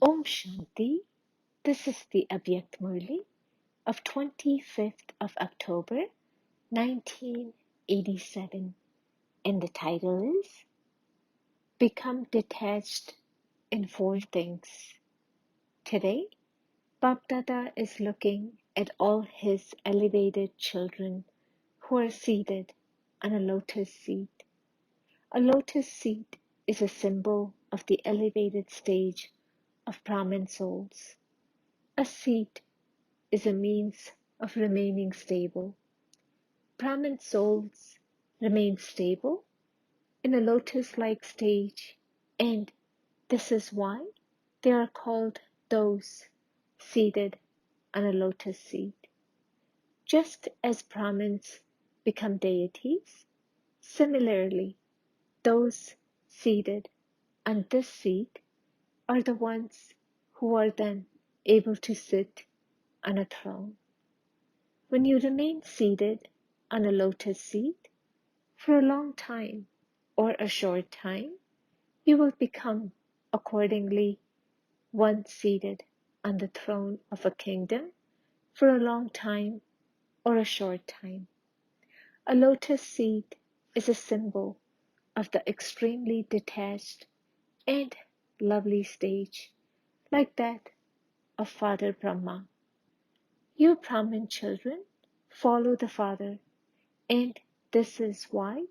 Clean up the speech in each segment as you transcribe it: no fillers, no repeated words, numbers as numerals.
Om Shanti. This is the Avyakt Murli of 25th of October 1987, and the title is Become Detached in Four Things. Today, Bapdada is looking at all his elevated children who are seated on a lotus seat. A lotus seat is a symbol of the elevated stage of Brahman souls. A seat is a means of remaining stable. Brahman souls remain stable in a lotus-like stage, and this is why they are called those seated on a lotus seat. Just as Brahmins become deities, similarly, those seated on this seat are the ones who are then able to sit on a throne. When you remain seated on a lotus seat for a long time or a short time, you will become accordingly one seated on the throne of a kingdom for a long time or a short time. A lotus seat is a symbol of the extremely detached and lovely stage, like that of Father Brahma. You Brahmin children follow the Father, and this is why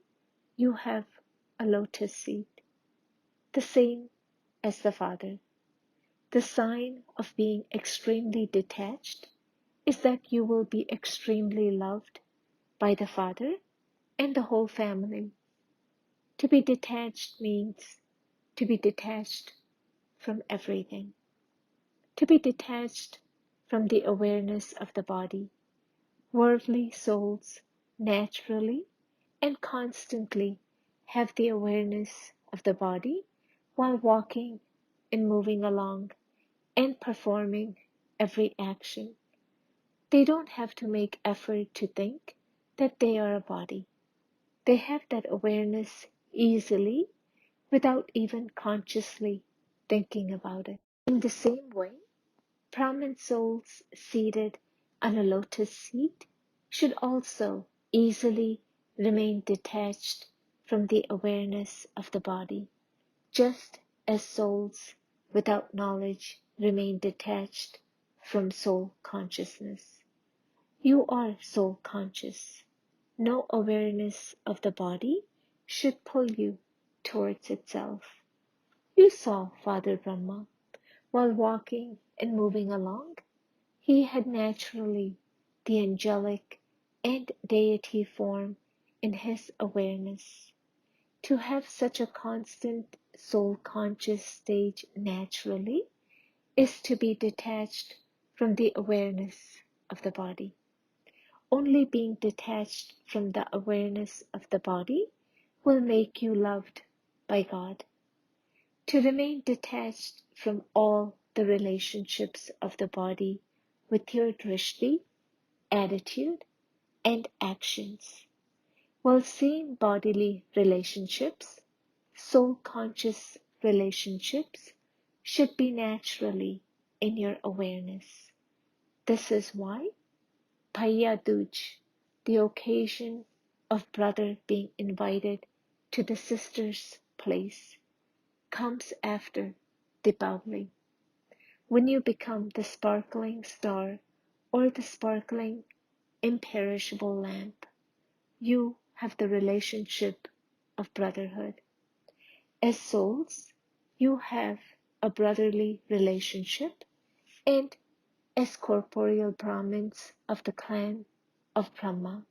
you have a lotus seat, the same as the Father. The sign of being extremely detached is that you will be extremely loved by the Father and the whole family. To be detached means to be detached from everything. To be detached from the awareness of the body. Worldly souls naturally and constantly have the awareness of the body while walking and moving along and performing every action. They don't have to make effort to think that they are a body. They have that awareness easily without even consciously thinking about it. In the same way, Brahmin souls seated on a lotus seat should also easily remain detached from the awareness of the body, just as souls without knowledge remain detached from soul consciousness. You are soul conscious. No awareness of the body should pull you towards itself. You saw Father Brahma while walking and moving along. He had naturally the angelic and deity form in his awareness. To have such a constant soul-conscious stage naturally is to be detached from the awareness of the body. Only being detached from the awareness of the body will make you loved by God. To remain detached from all the relationships of the body with your drishti, attitude, and actions. While seeing bodily relationships, soul-conscious relationships should be naturally in your awareness. This is why Bhaiya Dooj, the occasion of brother being invited to the sister's place, comes after Deepavali, when you become the sparkling star or the sparkling imperishable lamp. You have the relationship of brotherhood. As souls, you have a brotherly relationship, and as corporeal Brahmins of the clan of Brahma,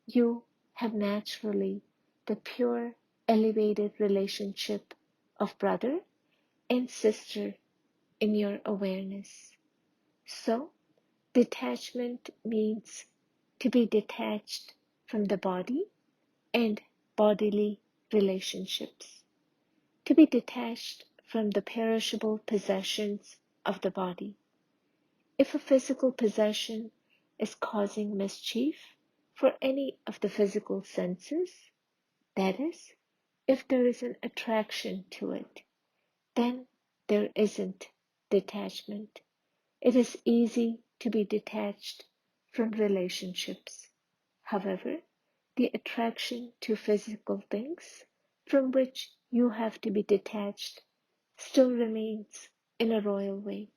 you have naturally the pure, elevated relationship of brother and sister in your awareness. So, detachment means to be detached from the body and bodily relationships, to be detached from the perishable possessions of the body. If a physical possession is causing mischief for any of the physical senses, that is, if there is an attraction to it, then there isn't detachment. It is easy to be detached from relationships. However, the attraction to physical things from which you have to be detached still remains in a royal way.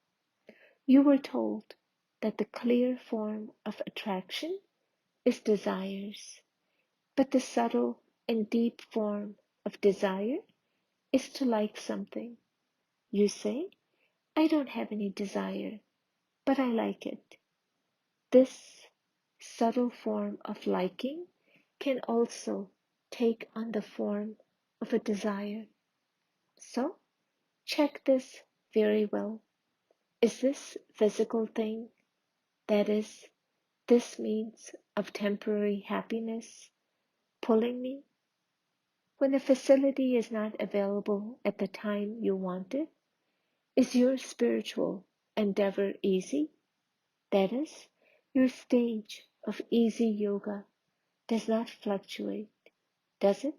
You were told that the clear form of attraction is desires, but the subtle and deep form of desire is to like something. You say, I don't have any desire, but I like it. This subtle form of liking can also take on the form of a desire. So, check this very well. Is this physical thing, that is, this means of temporary happiness, pulling me? When a facility is not available at the time you want it, is your spiritual endeavor easy? That is, your stage of easy yoga does not fluctuate, does it?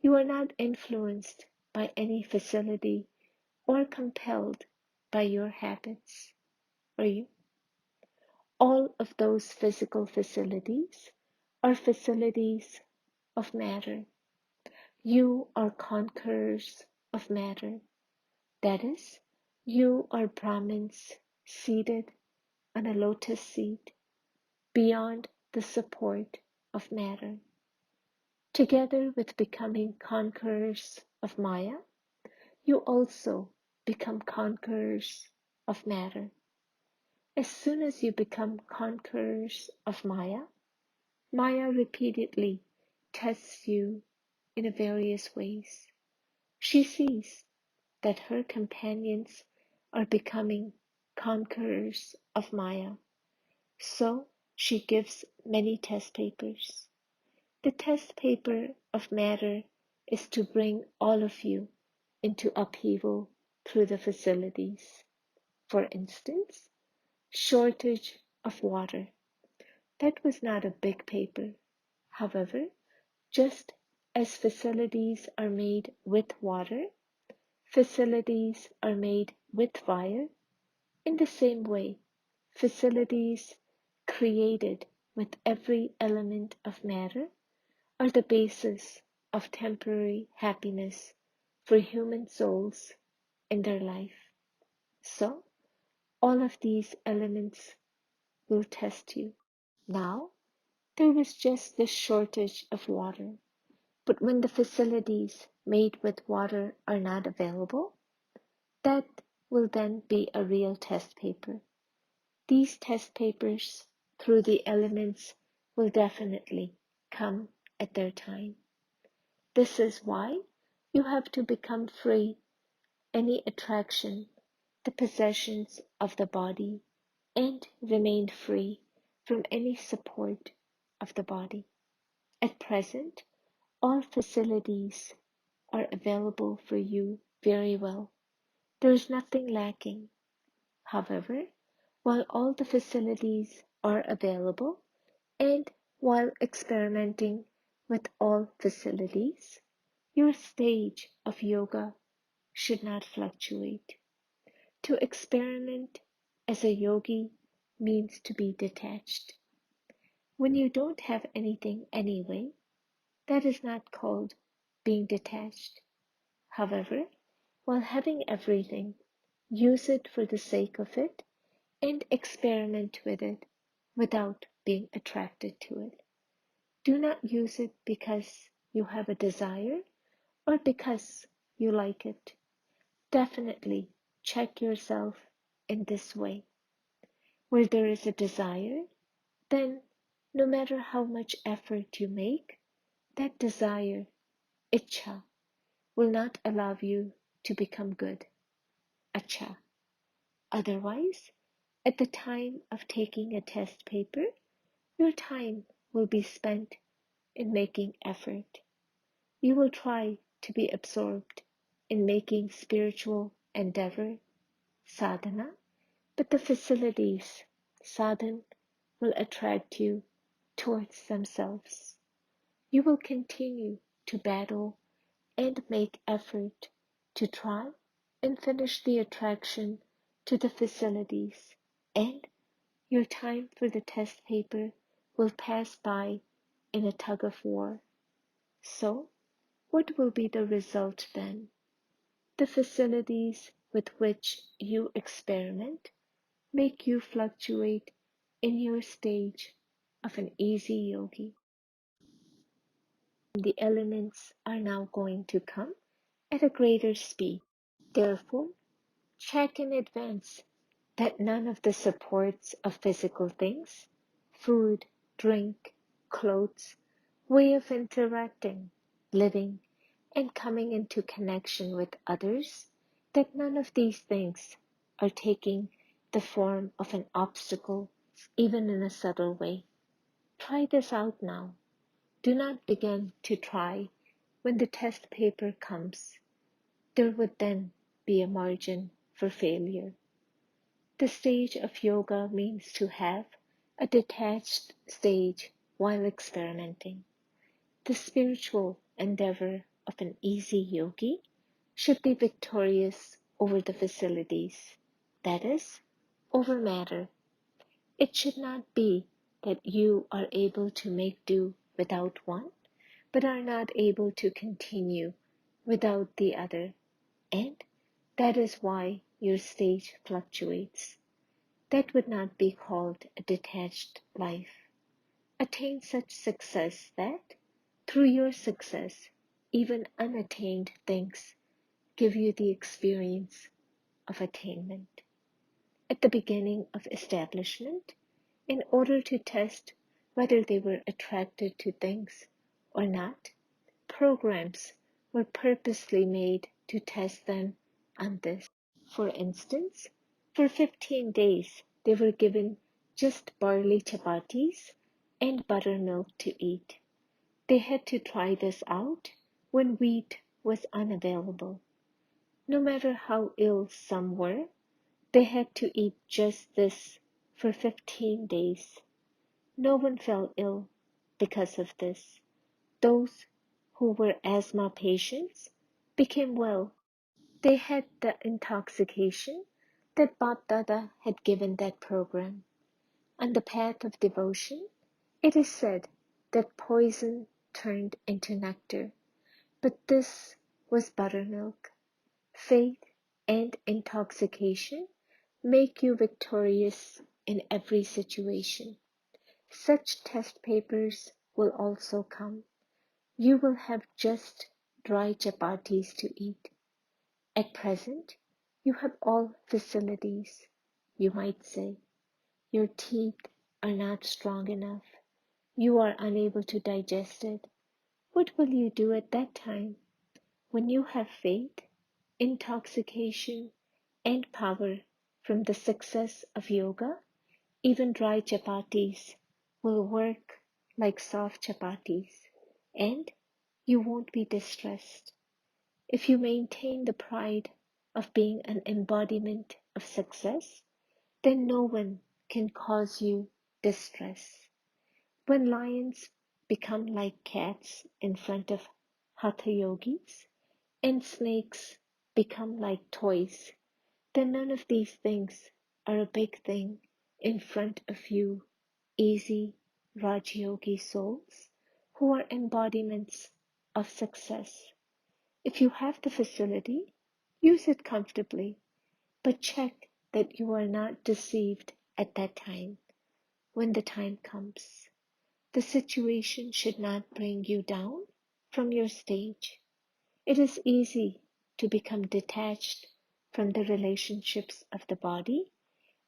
You are not influenced by any facility or compelled by your habits, are you? All of those physical facilities are facilities of matter. You are conquerors of matter. That is, you are Brahmins seated on a lotus seat beyond the support of matter. Together with becoming conquerors of Maya, you also become conquerors of matter. As soon as you become conquerors of Maya, Maya repeatedly tests you in various ways. She sees that her companions are becoming conquerors of Maya, so she gives many test papers. The test paper of matter is to bring all of you into upheaval through the facilities. For instance, shortage of water. That was not a big paper. However, just as facilities are made with water, facilities are made with fire, in the same way, facilities created with every element of matter are the basis of temporary happiness for human souls in their life. So, all of these elements will test you. Now, there was just this shortage of water, but when the facilities made with water are not available, that will then be a real test paper. These test papers through the elements will definitely come at their time. This is why you have to become free any attraction, the possessions of the body, and remain free from any support of the body. At present, all facilities are available for you very well. There is nothing lacking. However, while all the facilities are available and while experimenting with all facilities, your stage of yoga should not fluctuate. To experiment as a yogi means to be detached. When you don't have anything anyway, that is not called being detached. However, while having everything, use it for the sake of it and experiment with it without being attracted to it. Do not use it because you have a desire or because you like it. Definitely check yourself in this way. Where there is a desire, then no matter how much effort you make, that desire, ichha, will not allow you to become good, acha. Otherwise, at the time of taking a test paper, your time will be spent in making effort. You will try to be absorbed in making spiritual endeavor, sadhana, but the facilities, sadhan, will attract you towards themselves. You will continue to battle and make effort to try and finish the attraction to the facilities, and your time for the test paper will pass by in a tug of war. So, what will be the result then? The facilities with which you experiment make you fluctuate in your stage of an easy yogi. The elements are now going to come at a greater speed. Therefore, check in advance that none of the supports of physical things, food, drink, clothes, way of interacting, living, and coming into connection with others, that none of these things are taking the form of an obstacle, even in a subtle way. Try this out now. Do not begin to try when the test paper comes. There would then be a margin for failure. The stage of yoga means to have a detached stage while experimenting. The spiritual endeavor of an easy yogi should be victorious over the facilities, that is, over matter. It should not be that you are able to make do without one, but are not able to continue without the other, and that is why your stage fluctuates. That would not be called a detached life. Attain such success that, through your success, even unattained things give you the experience of attainment. At the beginning of establishment, in order to test whether they were attracted to things or not, programs were purposely made to test them on this. For instance, for 15 days they were given just barley chapatis and buttermilk to eat. They had to try this out when wheat was unavailable. No matter how ill some were, they had to eat just this for 15 days. No one fell ill because of this. Those who were asthma patients became well. They had the intoxication that Bap Dada had given that program. On the path of devotion, it is said that poison turned into nectar, but this was buttermilk. Faith and intoxication make you victorious in every situation. Such test papers will also come. You will have just dry chapatis to eat. At present, you have all facilities, you might say. Your teeth are not strong enough. You are unable to digest it. What will you do at that time? When you have faith, intoxication, and power from the success of yoga, even dry chapatis will work like soft chapatis, and you won't be distressed. If you maintain the pride of being an embodiment of success, then no one can cause you distress. When lions become like cats in front of hatha yogis, and snakes become like toys, then none of these things are a big thing in front of you, easy Raj Yogi souls who are embodiments of success. If you have the facility, use it comfortably, but check that you are not deceived at that time. When the time comes, the situation should not bring you down from your stage. It is easy to become detached from the relationships of the body,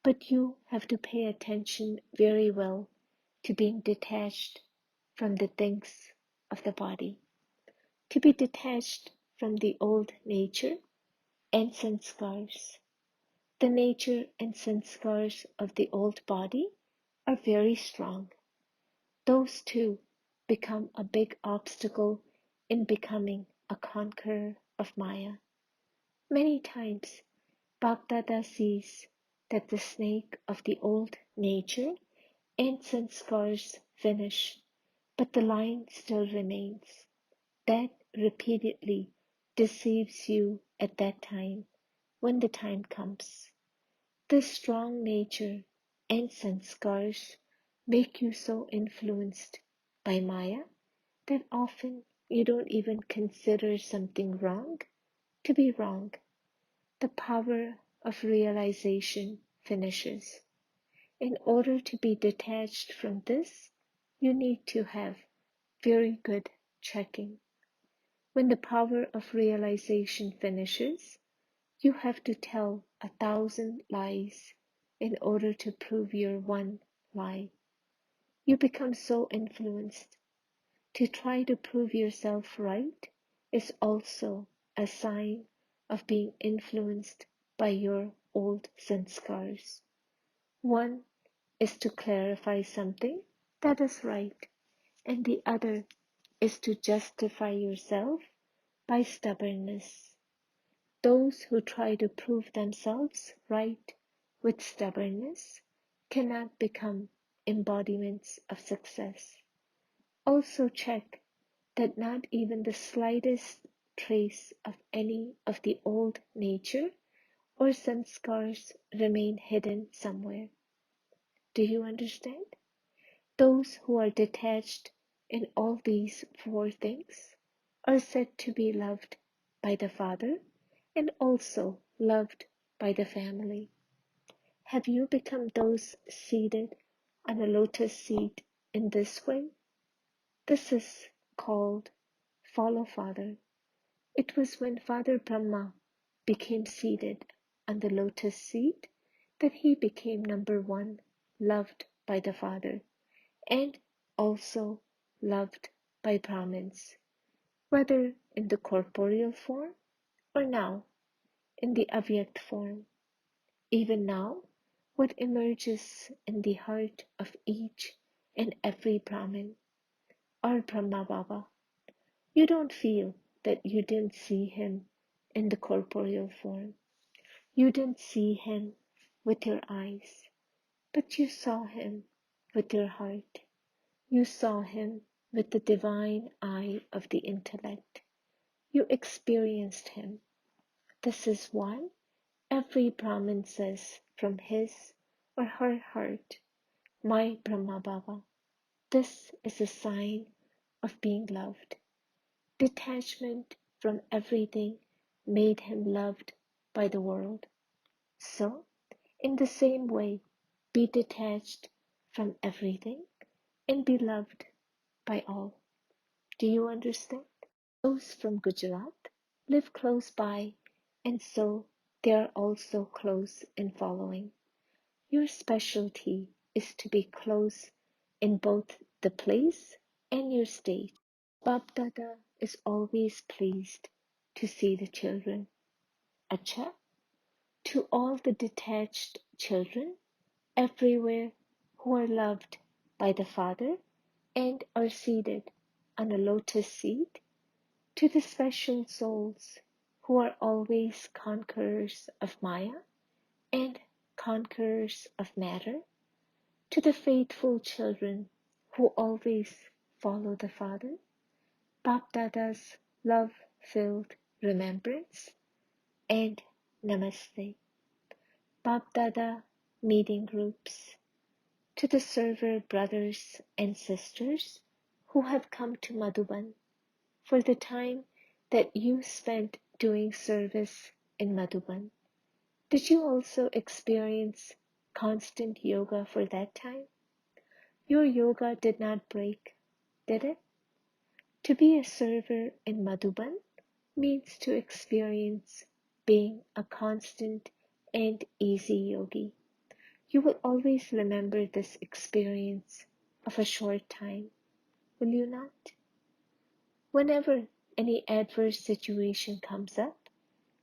but you have to pay attention very well to being detached from the things of the body. To be detached from the old nature and sanskars. The nature and sanskars of the old body are very strong. Those two become a big obstacle in becoming a conqueror of Maya. Many times, Bhaktada sees that the snake of the old nature and sanskars finish, but the line still remains. That repeatedly deceives you at that time when the time comes. This strong nature and sanskars make you so influenced by Maya that often you don't even consider something wrong to be wrong. The power of realization finishes. In order to be detached from this, you need to have very good checking. When the power of realization finishes, you have to tell 1,000 lies in order to prove your one lie. You become so influenced. To try to prove yourself right is also a sign of being influenced by your old sanskars. One is to clarify something that is right, and the other is to justify yourself by stubbornness. Those who try to prove themselves right with stubbornness cannot become embodiments of success. Also check that not even the slightest trace of any of the old nature or sanskars remain hidden somewhere. Do you understand? Those who are detached in all these four things are said to be loved by the Father and also loved by the family. Have you become those seated on a lotus seat in this way? This is called follow Father. It was when Father Brahma became seated on the lotus seat that he became number one, loved by the Father, and also loved by Brahmins, whether in the corporeal form or now in the Avyakt form. Even now, what emerges in the heart of each and every Brahmin or Brahma Baba, you don't feel that you didn't see him in the corporeal form. You didn't see him with your eyes, but you saw him with your heart. You saw him with the divine eye of the intellect. You experienced him. This is why every Brahmin says from his or her heart, my Brahma Baba. This is a sign of being loved. Detachment from everything made him loved by the world. So, in the same way, be detached from everything and be loved by all. Do you understand? Those from Gujarat live close by, and so they are also close in following. Your specialty is to be close in both the place and your state. Bab Dada is always pleased to see the children. Acha, to all the detached children everywhere who are loved by the Father and are seated on a lotus seat, to the special souls who are always conquerors of Maya and conquerors of matter, to the faithful children who always follow the Father, Bap Dada's love-filled remembrance and Namaste. Bap Dada meeting groups, to the server brothers and sisters who have come to Madhuban for the time that you spent doing service in Madhuban. Did you also experience constant yoga for that time? Your yoga did not break, did it? To be a server in Madhuban means to experience being a constant and easy yogi. You will always remember this experience of a short time, will you not? Whenever any adverse situation comes up,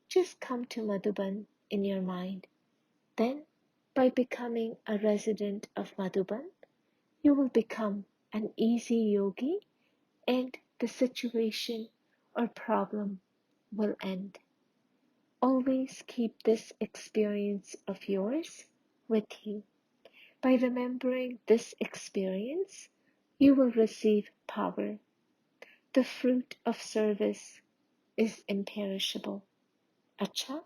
just come to Madhuban in your mind. Then, by becoming a resident of Madhuban, you will become an easy yogi and the situation or problem will end. Always keep this experience of yours with you. By remembering this experience, you will receive power. The fruit of service is imperishable. Acha,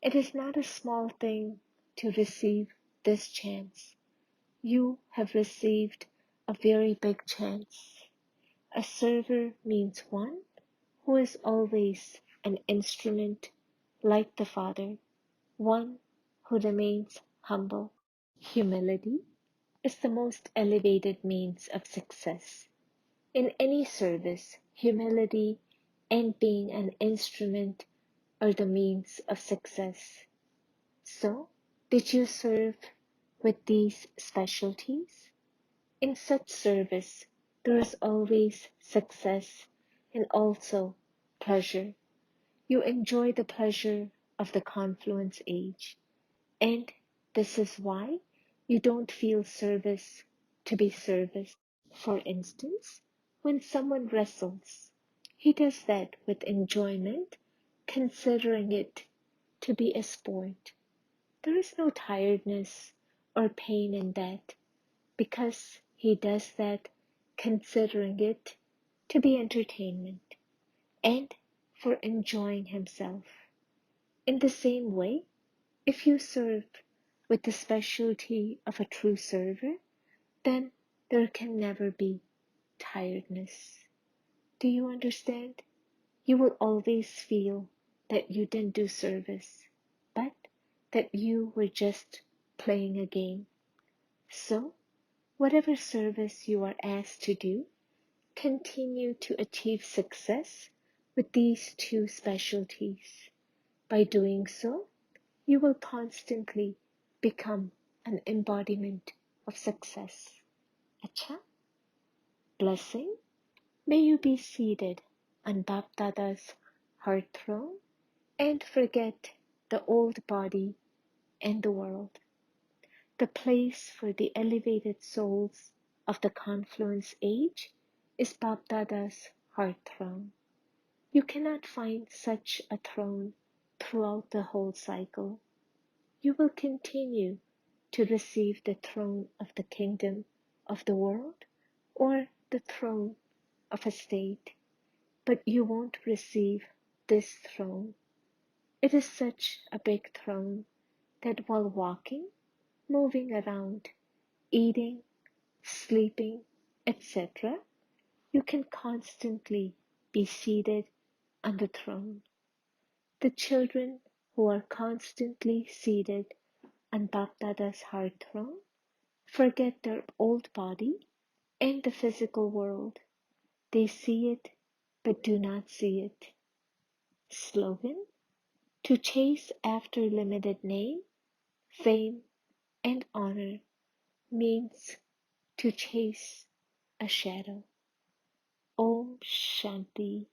it is not a small thing to receive this chance. You have received a very big chance. A server means one who is always an instrument like the Father, one who remains humble. Humility is the most elevated means of success. In any service, humility and being an instrument are the means of success. So, did you serve with these specialties? In such service, there is always success and also pleasure. You enjoy the pleasure of the confluence age, and this is why you don't feel service to be service. For instance, when someone wrestles, he does that with enjoyment, considering it to be a sport. There is no tiredness or pain in that, because he does that considering it to be entertainment and for enjoying himself. In the same way, if you serve with the specialty of a true server, then there can never be tiredness. Do you understand? You will always feel that you didn't do service, but that you were just playing a game. So, whatever service you are asked to do, continue to achieve success with these two specialties. By doing so, you will constantly become an embodiment of success. Acha? Blessing? May you be seated on Bapdada's heart throne and forget the old body and the world. The place for the elevated souls of the confluence age is Bapdada's heart throne. You cannot find such a throne throughout the whole cycle. You will continue to receive the throne of the kingdom of the world or the throne of a state, but you won't receive this throne. It is such a big throne that while walking, moving around, eating, sleeping, etc., you can constantly be seated on the throne. The children who are constantly seated on Bapdada's heart throne forget their old body and the physical world. They see it, but do not see it. Slogan: to chase after limited name, fame, and honor means to chase a shadow. Om Shanti.